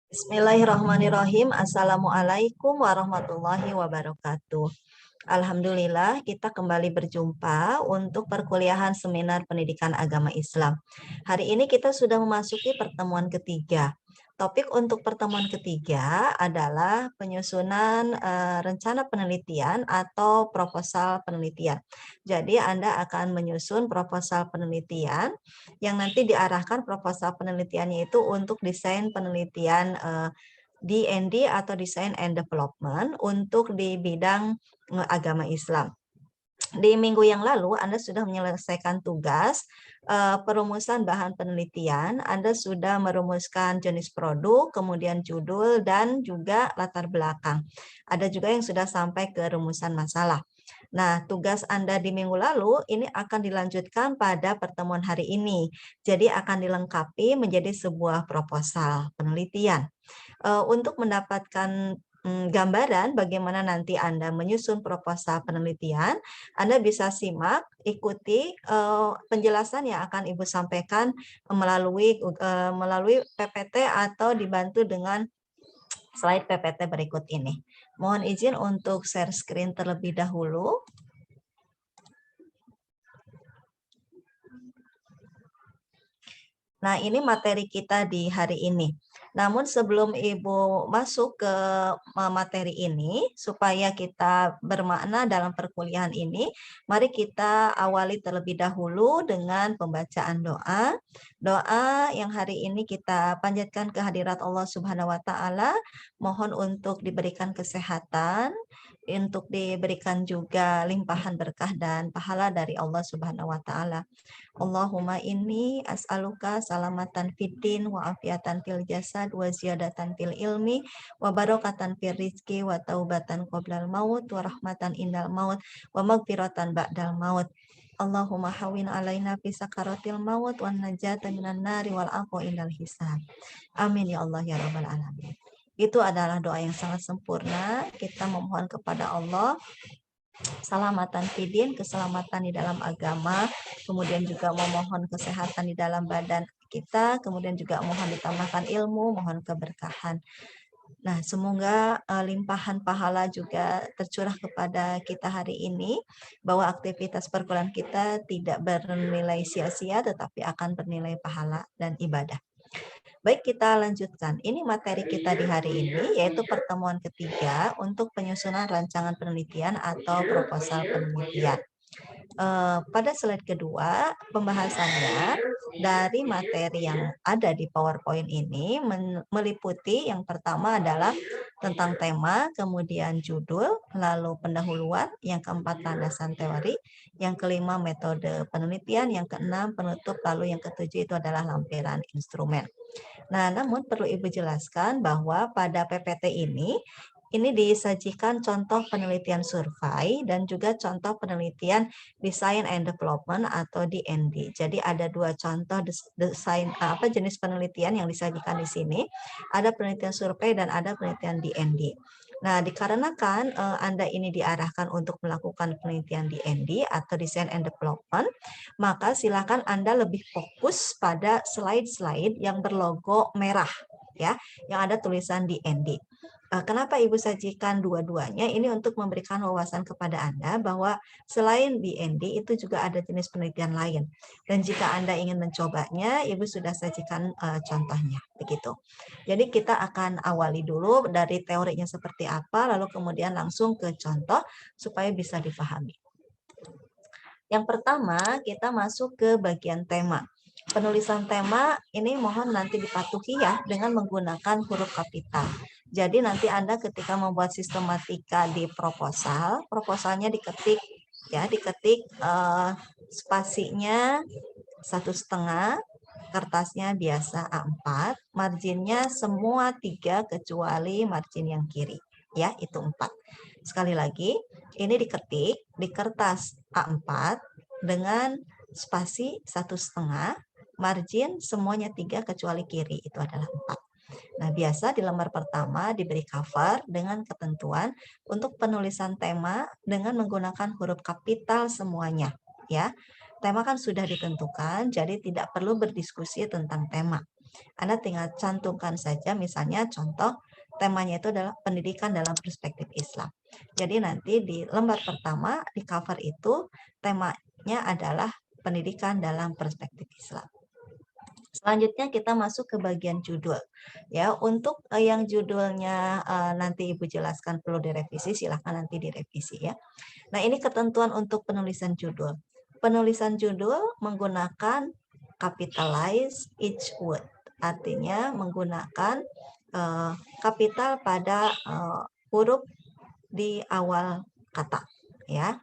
Bismillahirrahmanirrahim. Assalamualaikum warahmatullahi wabarakatuh. Alhamdulillah, kita kembali berjumpa untuk perkuliahan seminar pendidikan agama Islam. Hari ini kita sudah memasuki pertemuan ketiga. Topik untuk pertemuan ketiga adalah penyusunan rencana penelitian atau proposal penelitian. Jadi Anda akan menyusun proposal penelitian yang nanti diarahkan proposal penelitiannya itu untuk desain penelitian D&D atau Design and Development untuk di bidang agama Islam. Di minggu yang lalu Anda sudah menyelesaikan tugas perumusan bahan penelitian, Anda sudah merumuskan jenis produk, kemudian judul, dan juga latar belakang. Ada juga yang sudah sampai ke rumusan masalah. Nah, tugas Anda di minggu lalu ini akan dilanjutkan pada pertemuan hari ini. Jadi akan dilengkapi menjadi sebuah proposal penelitian. Untuk mendapatkan gambaran bagaimana nanti Anda menyusun proposal penelitian, Anda bisa simak, ikuti penjelasan yang akan Ibu sampaikan melalui PPT atau dibantu dengan slide PPT berikut ini. Mohon izin untuk share screen terlebih dahulu. Nah, ini materi kita di hari ini. Namun sebelum Ibu masuk ke materi ini, supaya kita bermakna dalam perkuliahan ini, mari kita awali terlebih dahulu dengan pembacaan doa. Doa yang hari ini kita panjatkan ke hadirat Allah Subhanahu wa Ta'ala, mohon untuk diberikan kesehatan, untuk diberikan juga limpahan berkah dan pahala dari Allah Subhanahu wa Ta'ala. Allahumma inni as'aluka salamatan fid din wa afiatan fil jasad wa ziyadatan fil ilmi wa barokatan fil rizki wa taubatan qoblal maut wa rahmatan indal maut wa magfiratan ba'dal maut. Allahumma hawin alaina fi sakaratil maut wa najata minan nari wal afwa indal hisab. Amin ya Allah ya rabbal alamin. Itu adalah doa yang sangat sempurna. Kita memohon kepada Allah selamatan fidin, keselamatan di dalam agama, kemudian juga memohon kesehatan di dalam badan kita, kemudian juga mohon ditambahkan ilmu, mohon keberkahan. Nah, semoga limpahan pahala juga tercurah kepada kita hari ini, bahwa aktivitas perkuliahan kita tidak bernilai sia-sia, tetapi akan bernilai pahala dan ibadah. Baik, kita lanjutkan. Ini materi kita di hari ini, yaitu pertemuan ketiga untuk penyusunan rancangan penelitian atau proposal penelitian. Pada slide kedua, pembahasannya dari materi yang ada di PowerPoint ini meliputi yang pertama adalah tentang tema, kemudian judul, lalu pendahuluan, yang keempat landasan teori, yang kelima metode penelitian, yang keenam penutup, lalu yang ketujuh itu adalah lampiran instrumen. Nah, namun perlu Ibu jelaskan bahwa pada PPT ini disajikan contoh penelitian survei dan juga contoh penelitian design and development atau DND. Jadi ada dua contoh jenis penelitian yang disajikan di sini. Ada penelitian survei dan ada penelitian DND. Nah, dikarenakan Anda ini diarahkan untuk melakukan penelitian DND atau design and development, maka silakan Anda lebih fokus pada slide-slide yang berlogo merah ya, yang ada tulisan DND. Kenapa Ibu sajikan dua-duanya? Ini untuk memberikan wawasan kepada Anda bahwa selain DND itu juga ada jenis penelitian lain. Dan jika Anda ingin mencobanya, Ibu sudah sajikan contohnya. Begitu. Jadi kita akan awali dulu dari teorinya seperti apa, lalu kemudian langsung ke contoh supaya bisa dipahami. Yang pertama, kita masuk ke bagian tema. Penulisan tema ini mohon nanti dipatuhi ya dengan menggunakan huruf kapital. Jadi nanti Anda ketika membuat sistematika di proposalnya diketik ya, spasinya 1,5, kertasnya biasa A4, marginnya semua 3 kecuali margin yang kiri. Ya, itu 4. Sekali lagi, ini diketik di kertas A4 dengan spasi 1,5, margin semuanya 3 kecuali kiri, itu adalah 4. Nah, biasa di lembar pertama diberi cover dengan ketentuan untuk penulisan tema dengan menggunakan huruf kapital semuanya. Ya, tema kan sudah ditentukan, jadi tidak perlu berdiskusi tentang tema. Anda tinggal cantumkan saja, misalnya contoh temanya itu adalah pendidikan dalam perspektif Islam. Jadi nanti di lembar pertama di cover itu temanya adalah pendidikan dalam perspektif Islam. Selanjutnya kita masuk ke bagian judul. Ya, untuk yang judulnya nanti Ibu jelaskan perlu direvisi, silahkan nanti direvisi ya. Nah, ini ketentuan untuk penulisan judul. Penulisan judul menggunakan capitalize each word. Artinya menggunakan kapital pada huruf di awal kata ya.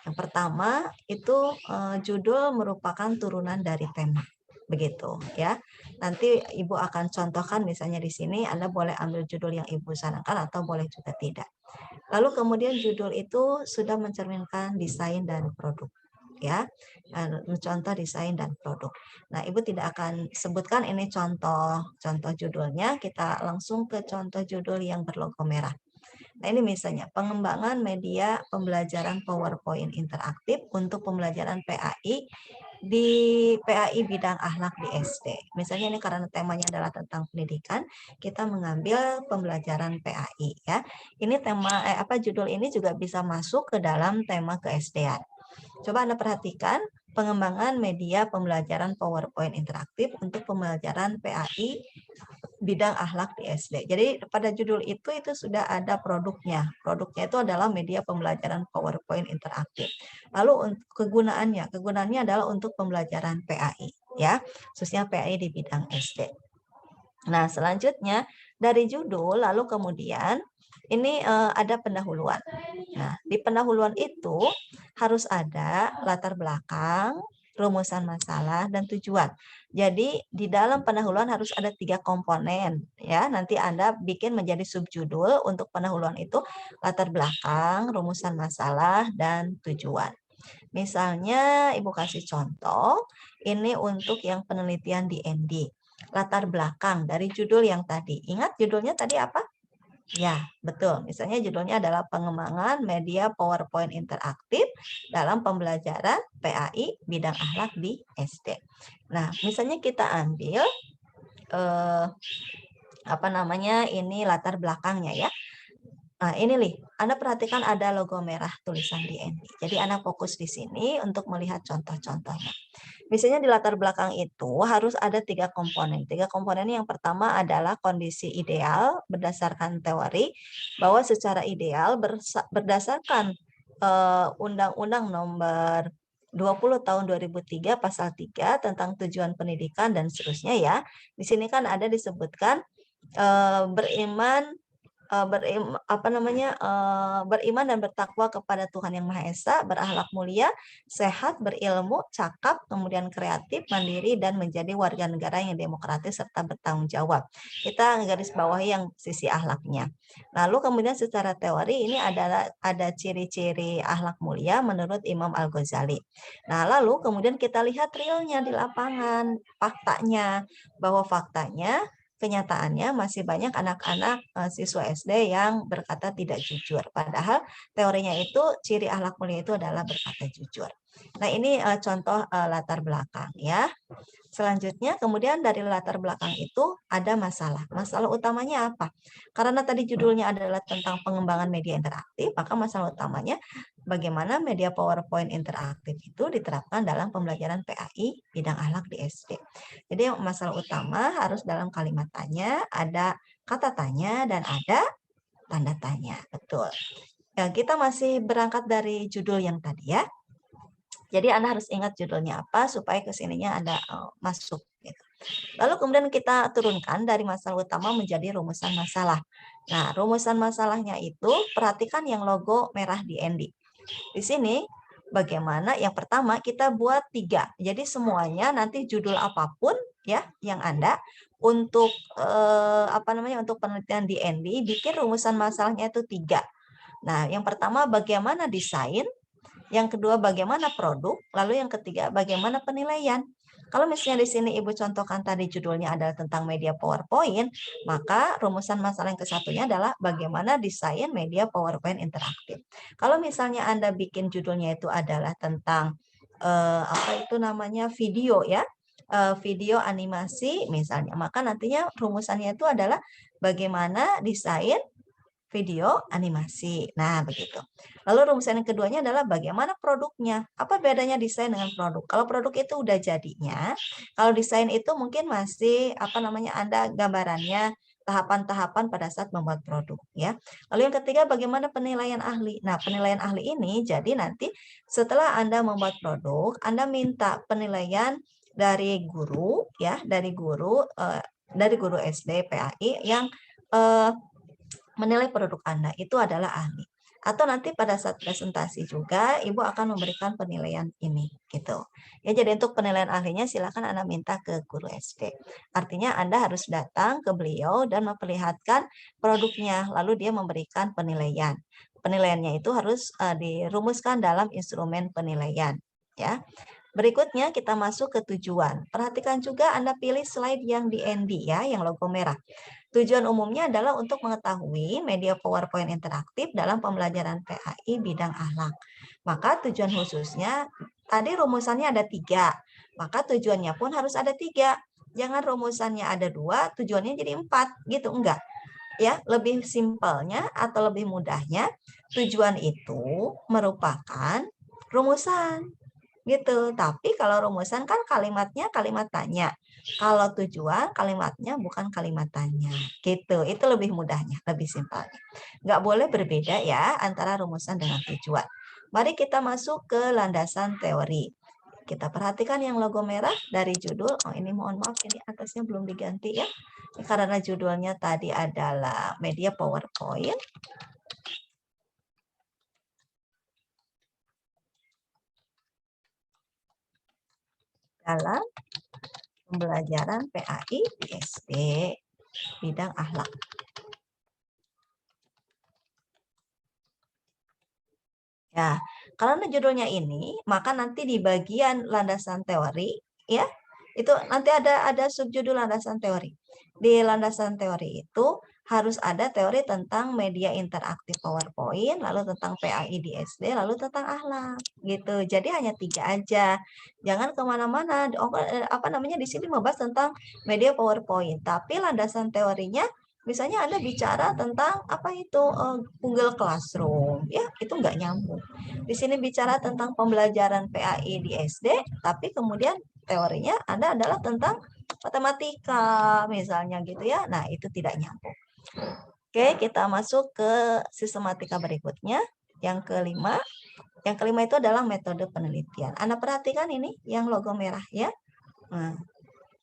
Yang pertama itu judul merupakan turunan dari tema. Begitu ya. Nanti Ibu akan contohkan misalnya di sini Anda boleh ambil judul yang Ibu sarankan atau boleh juga tidak. Lalu kemudian judul itu sudah mencerminkan desain dan produk ya. Contoh desain dan produk. Nah, Ibu tidak akan sebutkan ini contoh judulnya, kita langsung ke contoh judul yang berlogo merah. Nah, ini misalnya pengembangan media pembelajaran PowerPoint interaktif untuk pembelajaran PAI di PAI bidang akhlak di SD. Misalnya ini karena temanya adalah tentang pendidikan, kita mengambil pembelajaran PAI ya. Ini tema judul ini juga bisa masuk ke dalam tema ke-SD-an. Coba Anda perhatikan pengembangan media pembelajaran PowerPoint interaktif untuk pembelajaran PAI bidang akhlak di SD. Jadi pada judul itu sudah ada produknya. Produknya itu adalah media pembelajaran PowerPoint interaktif. Lalu kegunaannya adalah untuk pembelajaran PAI ya, khususnya PAI di bidang SD. Nah, selanjutnya dari judul lalu kemudian ini ada pendahuluan. Nah, di pendahuluan itu harus ada latar belakang, rumusan masalah, dan tujuan. Jadi di dalam pendahuluan harus ada 3 komponen ya. Nanti Anda bikin menjadi subjudul untuk pendahuluan itu latar belakang, rumusan masalah, dan tujuan. Misalnya Ibu kasih contoh, ini untuk yang penelitian di ND. Latar belakang dari judul yang tadi. Ingat judulnya tadi apa? Ya, betul. Misalnya judulnya adalah pengembangan media PowerPoint interaktif dalam pembelajaran PAI bidang akhlak di SD. Nah, misalnya kita ambil ini latar belakangnya ya. Nah, ini nih, Anda perhatikan ada logo merah tulisan DND. Jadi Anda fokus di sini untuk melihat contoh-contohnya. Misalnya di latar belakang itu harus ada 3 komponen. 3 komponen yang pertama adalah kondisi ideal berdasarkan teori bahwa secara ideal berdasarkan Undang-Undang Nomor 20 tahun 2003 pasal 3 tentang tujuan pendidikan dan seterusnya ya. Di sini kan ada disebutkan beriman beriman dan bertakwa kepada Tuhan Yang Maha Esa, berakhlak mulia, sehat, berilmu, cakap, kemudian kreatif, mandiri, dan menjadi warga negara yang demokratis serta bertanggung jawab. Kita garis bawahi yang sisi akhlaknya. Lalu kemudian secara teori ini ada ciri-ciri akhlak mulia menurut Imam Al-Ghazali. Nah, lalu kemudian kita lihat realnya di lapangan, faktanya, bahwa faktanya kenyataannya masih banyak anak-anak siswa SD yang berkata tidak jujur. Padahal teorinya itu ciri akhlak mulia itu adalah berkata jujur. Nah, ini contoh latar belakang ya. Selanjutnya, kemudian dari latar belakang itu ada masalah. Masalah utamanya apa? Karena tadi judulnya adalah tentang pengembangan media interaktif, maka masalah utamanya bagaimana media PowerPoint interaktif itu diterapkan dalam pembelajaran PAI bidang akhlak di SD. Jadi masalah utama harus dalam kalimat tanya, ada kata tanya, dan ada tanda tanya. Betul. Ya, kita masih berangkat dari judul yang tadi ya. Jadi Anda harus ingat judulnya apa supaya kesininya Anda masuk. Gitu. Lalu kemudian kita turunkan dari masalah utama menjadi rumusan masalah. Nah, rumusan masalahnya itu perhatikan yang logo merah di ND. Di sini bagaimana? Yang pertama kita buat 3. Jadi semuanya nanti judul apapun ya yang Anda untuk untuk penelitian di ND bikin rumusan masalahnya itu 3. Nah, yang pertama bagaimana desain, yang kedua bagaimana produk, lalu yang ketiga bagaimana penilaian. Kalau misalnya di sini Ibu contohkan tadi judulnya adalah tentang media PowerPoint, maka rumusan masalah yang kesatunya adalah bagaimana desain media PowerPoint interaktif. Kalau misalnya Anda bikin judulnya itu adalah tentang video ya, video animasi misalnya, maka nantinya rumusannya itu adalah bagaimana desain video animasi. Nah, begitu. Lalu rumusan yang keduanya adalah bagaimana produknya. Apa bedanya desain dengan produk? Kalau produk itu udah jadinya, kalau desain itu mungkin masih apa namanya ada gambarannya, tahapan-tahapan pada saat membuat produk ya. Lalu yang ketiga bagaimana penilaian ahli. Nah, penilaian ahli ini jadi nanti setelah Anda membuat produk, Anda minta penilaian dari guru ya, dari guru SD PAI yang eh, menilai produk Anda itu adalah ahli. Atau nanti pada saat presentasi juga Ibu akan memberikan penilaian ini gitu. Ya jadi untuk penilaian ahlinya silakan Anda minta ke guru SD. Artinya Anda harus datang ke beliau dan memperlihatkan produknya lalu dia memberikan penilaian. Penilaiannya itu harus dirumuskan dalam instrumen penilaian ya. Berikutnya kita masuk ke tujuan. Perhatikan juga Anda pilih slide yang di ND ya, yang logo merah. Tujuan umumnya adalah untuk mengetahui media PowerPoint interaktif dalam pembelajaran PAI bidang akhlak. Maka tujuan khususnya, tadi rumusannya ada 3, maka tujuannya pun harus ada 3. Jangan rumusannya ada 2, tujuannya jadi 4, gitu, enggak. Ya, lebih simpelnya atau lebih mudahnya, tujuan itu merupakan rumusan gitu. Tapi kalau rumusan kan kalimatnya kalimat tanya. Kalau tujuan kalimatnya bukan kalimat tanya. Gitu. Itu lebih mudahnya, lebih simpelnya. Nggak boleh berbeda ya antara rumusan dengan tujuan. Mari kita masuk ke landasan teori. Kita perhatikan yang logo merah dari judul. Oh, ini mohon maaf ini atasnya belum diganti ya. Karena judulnya tadi adalah media PowerPoint. Dalam pembelajaran PAI di SD bidang akhlak. Ya, karena judulnya ini, maka nanti di bagian landasan teori, ya, itu nanti ada subjudul landasan teori. Di landasan teori itu harus ada teori tentang media interaktif PowerPoint, lalu tentang PAI di SD, lalu tentang akhlak, gitu. Jadi hanya 3 aja. Jangan kemana-mana. Apa namanya di sini membahas tentang media PowerPoint, tapi landasan teorinya misalnya Anda bicara tentang apa itu Google Classroom, ya itu nggak nyambung. Di sini bicara tentang pembelajaran PAI di SD, tapi kemudian teorinya Anda adalah tentang matematika misalnya gitu ya. Nah, itu tidak nyambung. Oke, kita masuk ke sistematika berikutnya. Yang kelima. Yang kelima itu adalah metode penelitian. Anda perhatikan ini yang logo merah ya. Nah,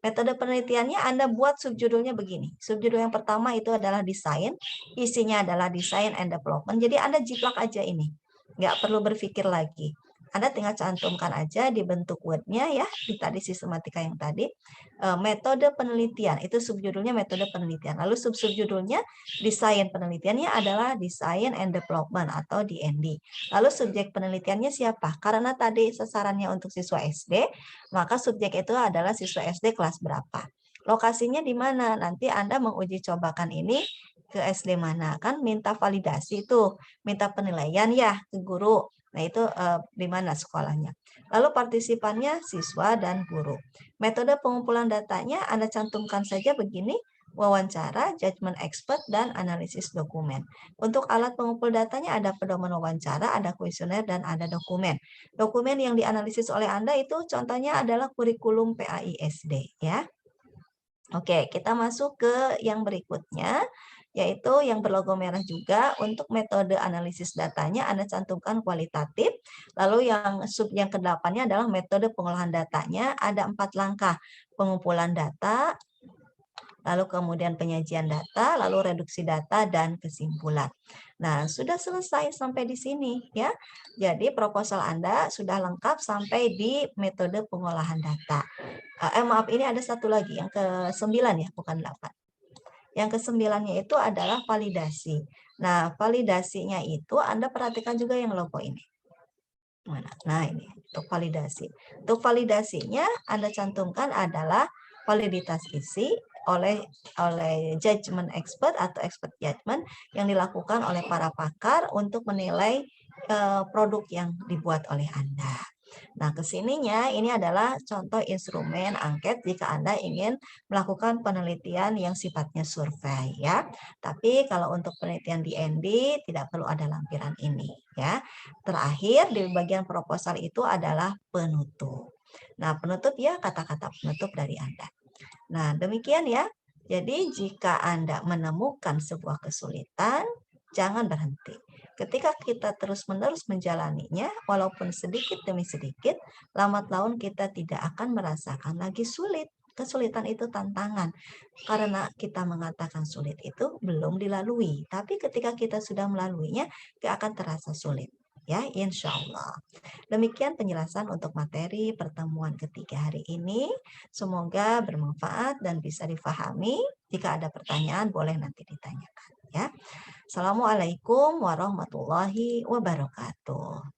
metode penelitiannya Anda buat subjudulnya begini. Subjudul yang pertama itu adalah desain. Isinya adalah design and development. Jadi Anda jiplak aja ini. Nggak perlu berpikir lagi. Anda tinggal cantumkan aja di bentuk Word-nya ya, di tadi sistematika yang tadi. Metode penelitian, itu subjudulnya metode penelitian. Lalu subjudulnya desain penelitiannya adalah design and development atau DND. Lalu subjek penelitiannya siapa? Karena tadi sasarannya untuk siswa SD, maka subjek itu adalah siswa SD kelas berapa. Lokasinya di mana? Nanti Anda menguji cobakan ini ke SD mana. Kan minta validasi itu, minta penilaian ya ke guru. Nah, itu di mana sekolahnya. Lalu partisipannya siswa dan guru. Metode pengumpulan datanya Anda cantumkan saja begini, wawancara, judgment expert, dan analisis dokumen. Untuk alat pengumpul datanya ada pedoman wawancara, ada kuesioner, dan ada dokumen. Dokumen yang dianalisis oleh Anda itu contohnya adalah kurikulum PAI SD ya. Oke, kita masuk ke yang berikutnya, yaitu yang berlogo merah juga. Untuk metode analisis datanya Anda cantumkan kualitatif. Lalu yang ke-8-nya adalah metode pengolahan datanya. Ada 4 langkah. Pengumpulan data, lalu kemudian penyajian data, lalu reduksi data, dan kesimpulan. Nah, sudah selesai sampai di sini ya. Jadi proposal Anda sudah lengkap sampai di metode pengolahan data. Maaf, ini ada satu lagi, yang ke-9 ya, bukan 8. Yang ke-9-nya itu adalah validasi. Nah, validasinya itu Anda perhatikan juga yang logo ini. Nah, ini untuk validasi. Untuk validasinya Anda cantumkan adalah validitas isi oleh judgment expert atau expert judgment yang dilakukan oleh para pakar untuk menilai produk yang dibuat oleh Anda. Nah, kesininya ini adalah contoh instrumen angket jika Anda ingin melakukan penelitian yang sifatnya survei ya. Tapi kalau untuk penelitian DND tidak perlu ada lampiran ini ya. Terakhir di bagian proposal itu adalah penutup. Nah, penutup ya kata-kata penutup dari Anda. Nah, demikian ya. Jadi jika Anda menemukan sebuah kesulitan, jangan berhenti. Ketika kita terus-menerus menjalaninya, walaupun sedikit demi sedikit, lambat laun kita tidak akan merasakan lagi sulit. Kesulitan itu tantangan. Karena kita mengatakan sulit itu belum dilalui. Tapi ketika kita sudah melaluinya, gak akan terasa sulit. Ya, insya Allah. Demikian penjelasan untuk materi pertemuan ketiga hari ini. Semoga bermanfaat dan bisa difahami. Jika ada pertanyaan, boleh nanti ditanyakan. Ya. Assalamualaikum warahmatullahi wabarakatuh.